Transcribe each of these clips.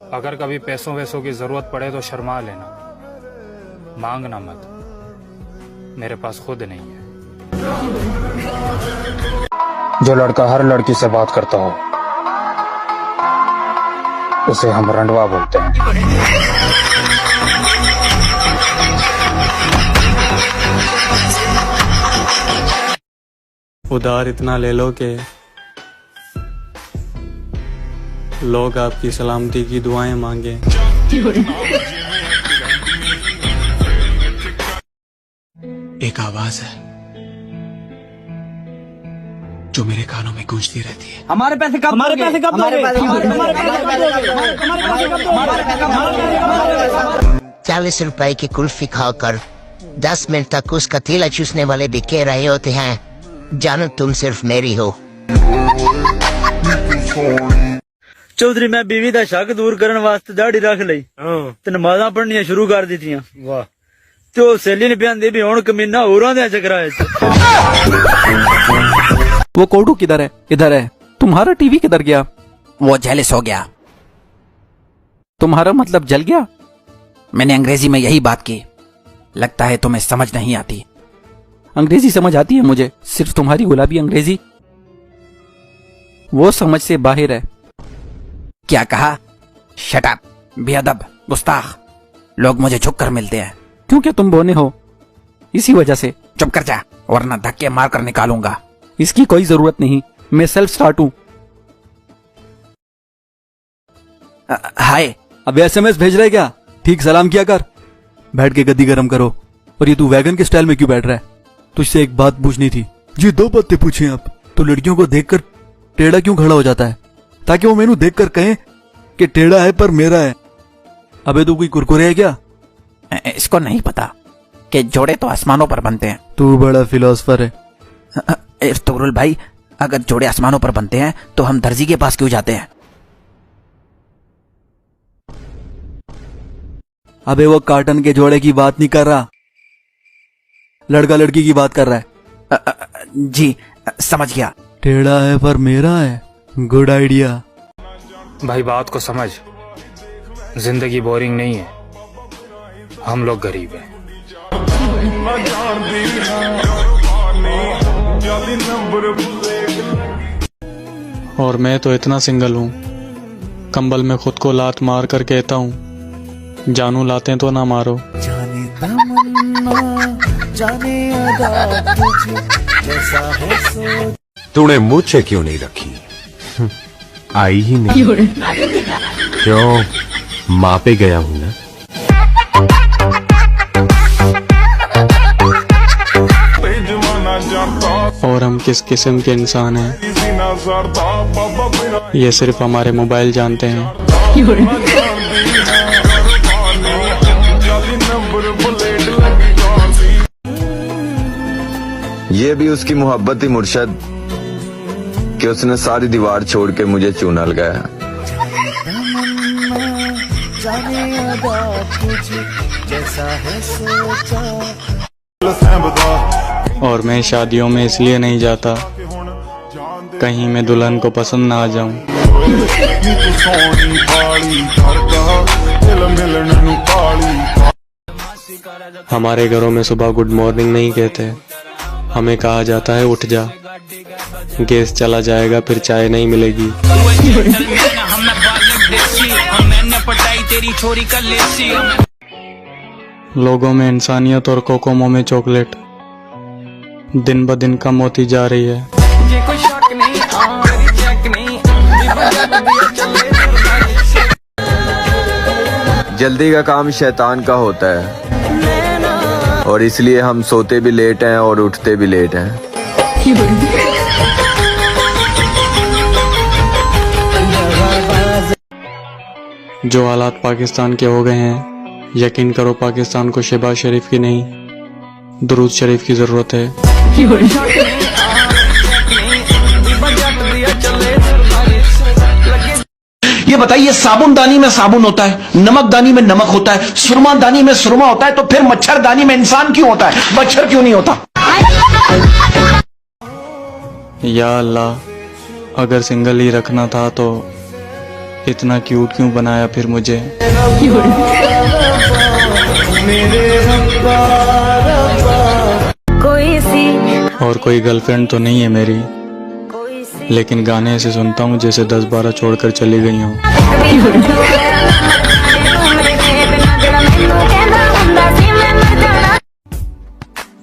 अगर कभी पैसों वैसों की जरूरत पड़े तो शर्मा लेना, मांगना मत, मेरे पास खुद नहीं है। जो लड़का हर लड़की से बात करता हो उसे हम रंडवा बोलते हैं। उधार इतना ले लो कि लोग आपकी सलामती की दुआएं मांगे। एक आवाज है जो मेरे कानों में गूंजती रहती है। हमारे पैसे कब दोगे? 40 रुपए की कुल्फी खाकर 10 मिनट तक उसका तीला चूसने वाले भी कह रहे होते हैं, जानो तुम सिर्फ मेरी हो। चौधरी मैं बीवी का शक दूर करने वास्ते दाढ़ी रख ली ते नमाज़ां पढ़नियां शुरू कर दी। वाह तो सहेली ने बयान दे भी हुण कमीना होरां दे चक्करां च। वो कोडू किधर है? इधर है। तुम्हारा टीवी किधर गया? वो जेलिस हो गया। तुम्हारा मतलब जल गया? मैंने अंग्रेजी में यही बात की। लगता है तुम्हें समझ नहीं आती। अंग्रेजी समझ आती है मुझे, सिर्फ तुम्हारी गुलाबी अंग्रेजी वो समझ से बाहर है। क्या कहा? शट अप, बेअदब, गुस्ताख। लोग मुझे झुक कर मिलते हैं क्योंकि तुम बोने हो, इसी वजह से। चुप कर जा वरना धक्के मार कर निकालूंगा। इसकी कोई जरूरत नहीं, मैं सेल्फ स्टार्ट हूं। हाय। अब एसएमएस भेज रहे क्या? ठीक सलाम किया कर। बैठ के गद्दी गरम करो। और ये तू वैगन के स्टाइल में क्यों बैठ रहा है? तुझसे एक बात पूछनी थी। जी 2 बातें पूछी आप। तो लड़कियों को देखकर टेढ़ा क्यों खड़ा हो जाता है? ताकि वो मेनू देखकर कहें कि टेढ़ा है पर मेरा है। अबे तू कोई कुरकुरे है क्या? इसको नहीं पता कि जोड़े तो आसमानों पर बनते हैं। तू बड़ा फिलोसफर है। इर्तुगरुल भाई, अगर जोड़े आसमानों पर बनते हैं तो हम दर्जी के पास क्यों जाते हैं? अबे वो कार्टन के जोड़े की बात नहीं कर रहा, लड़का लड़की की बात कर रहा है। जी समझ गया। टेढ़ा है पर मेरा है, गुड आइडिया। भाई बात को समझ, जिंदगी बोरिंग नहीं है, हम लोग गरीब हैं। और मैं तो इतना सिंगल हूँ, कंबल में खुद को लात मार कर कहता हूँ, जानू लाते तो ना मारो। जाने तमन्ना जाने अदा तुझे जैसा है सो। तूने मुझसे क्यों नहीं रखी? आई ही नहीं। क्यों? माँ पे गया हूं ना। और हम किस किस्म के इंसान हैं ये सिर्फ हमारे मोबाइल जानते हैं। ये भी उसकी मोहब्बत ही मुर्शद कि उसने सारी दीवार छोड़ के मुझे चूना लगाया। और मैं शादियों में इसलिए नहीं जाता कहीं मैं दुल्हन को पसंद ना आ जाऊं। हमारे घरों में सुबह गुड मॉर्निंग नहीं कहते, हमें कहा जाता है उठ जा, गैस चला जाएगा फिर चाय नहीं मिलेगी। लोगों में इंसानियत और कोकोमो में चॉकलेट दिन ब दिन कम होती जा रही है। जल्दी का काम शैतान का होता है और इसलिए हम सोते भी लेट हैं और उठते भी लेट हैं। जो हालात पाकिस्तान के हो गए हैं, यकीन करो पाकिस्तान को शहबाज शरीफ की नहीं दुरूद शरीफ की जरूरत है। ये बताइए, साबुनदानी में साबुन होता है, नमकदानी में नमक होता है, सुरमादानी में सुरमा होता है, तो फिर मच्छरदानी में इंसान क्यों होता है? मच्छर क्यों नहीं होता? या अल्लाह, अगर सिंगल ही रखना था तो इतना क्यूट क्यों बनाया फिर मुझे। और कोई गर्लफ्रेंड तो नहीं है मेरी, लेकिन गाने ऐसे सुनता हूँ जैसे 10-12 छोड़कर चली गई हूँ।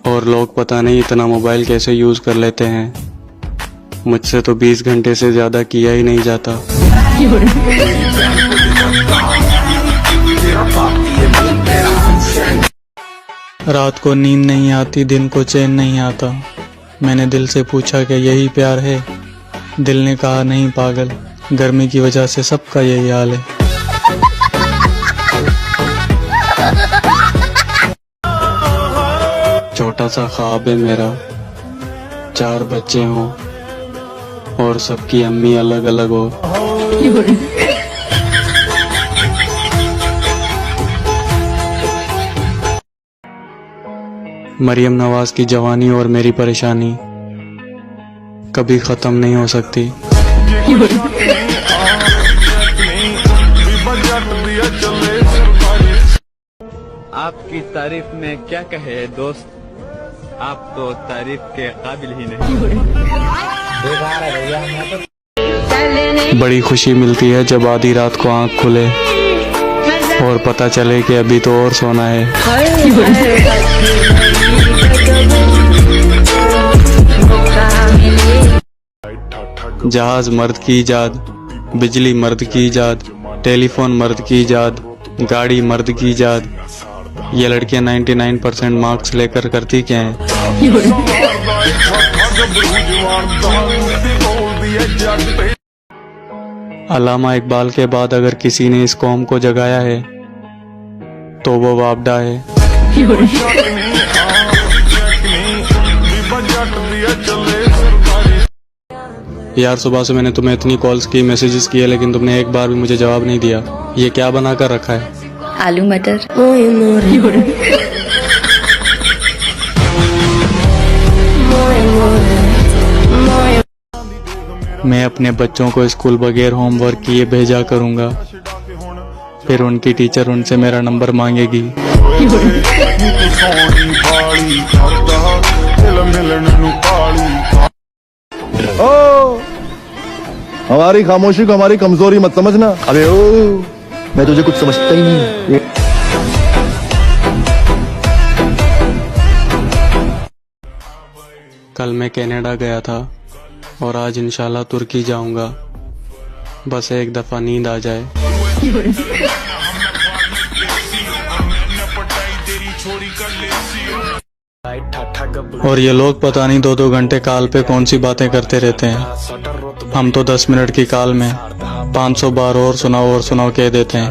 और लोग पता नहीं इतना मोबाइल कैसे यूज कर लेते हैं, मुझसे तो 20 घंटे से ज्यादा किया ही नहीं जाता। रात को नींद नहीं आती, दिन को चैन नहीं आता। मैंने दिल से पूछा कि यही प्यार है, दिल ने कहा नहीं पागल, गर्मी की वजह से सबका यही हाल है। छोटा सा ख्वाब है मेरा, 4 बच्चे हों और सबकी अम्मी अलग अलग हो। मरियम नवाज की जवानी और मेरी परेशानी कभी खत्म नहीं हो सकती। आपकी तारीफ में क्या कहे दोस्त, आप तो तारीफ के काबिल ही नहीं। बड़ी खुशी मिलती है जब आधी रात को आंख खुले और पता चले कि अभी तो और सोना है। जहाज मर्द की इजाद, बिजली मर्द की इजाद, टेलीफोन मर्द की इजाद, गाड़ी मर्द की इजाद। ये लड़कियां 99% मार्क्स लेकर करती क्या हैं? अल्लामा इकबाल के बाद अगर किसी ने इस कौम को जगाया है तो वो वापडा है। यार सुबह से मैंने तुम्हें इतनी कॉल्स की, मैसेजेस किए, लेकिन तुमने एक बार भी मुझे जवाब नहीं दिया। ये क्या बना कर रखा है? आलू मटर। मैं अपने बच्चों को स्कूल बगैर होमवर्क किए भेजा करूंगा, फिर उनकी टीचर उनसे मेरा नंबर मांगेगी। ओ, हमारी खामोशी को हमारी कमजोरी मत समझना। अबे ओ, मैं तुझे कुछ समझता ही नहीं। कल मैं कनाडा गया था और आज इंशाल्लाह तुर्की जाऊंगा। बस एक दफा नींद आ जाए। और ये लोग पता नहीं 2-2 घंटे कॉल पे कौन सी बातें करते रहते हैं। हम तो 10 मिनट की कॉल में 500 बार और सुनाओ कह देते हैं।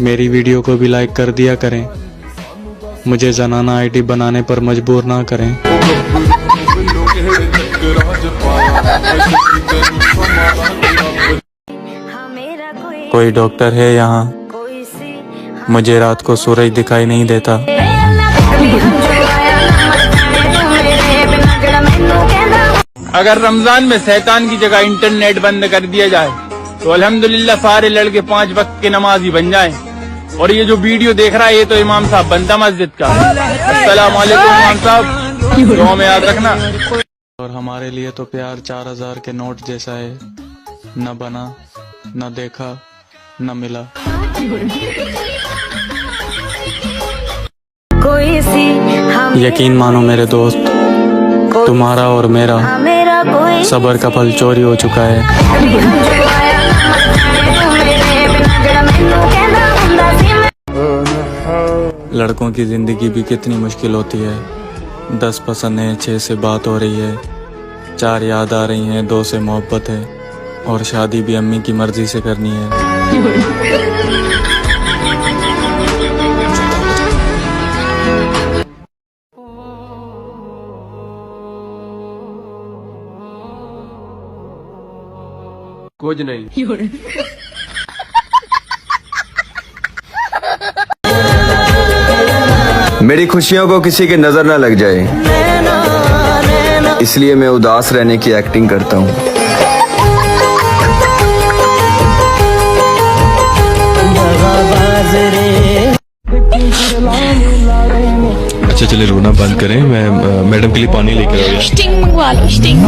मेरी वीडियो को भी लाइक कर दिया करें, मुझे जनाना आईडी बनाने पर मजबूर ना करें। कोई डॉक्टर है यहाँ? मुझे रात को सूरज दिखाई नहीं देता। अगर रमजान में शैतान की जगह इंटरनेट बंद कर दिया जाए तो अल्हम्दुलिल्लाह सारे लड़के 5 वक्त के नमाजी बन जाएं। और ये जो वीडियो देख रहा है ये तो इमाम साहब बनता मस्जिद का। अस्सलाम वालेकुम इमाम साहब, दुआ में याद रखना। और हमारे लिए तो प्यार 4000 के नोट जैसा है, न बना, न देखा, न मिला। यकीन मानो मेरे दोस्त, तुम्हारा और मेरा सब्र का फल चोरी हो चुका है। लड़कों की जिंदगी भी कितनी मुश्किल होती है। 10 पसंद है, 6 से बात हो रही है, 4 याद आ रही हैं, 2 से मोहब्बत है, और शादी भी अम्मी की मर्जी से करनी है। कुछ नहीं। मेरी खुशियों को किसी की नजर ना लग जाए। इसलिए मैं उदास रहने की एक्टिंग करता हूँ। अच्छा चले रोना बंद करें, मैं मैडम के लिए पानी लेकर आऊँ। स्टिंग मंगवा लो, स्टिंग।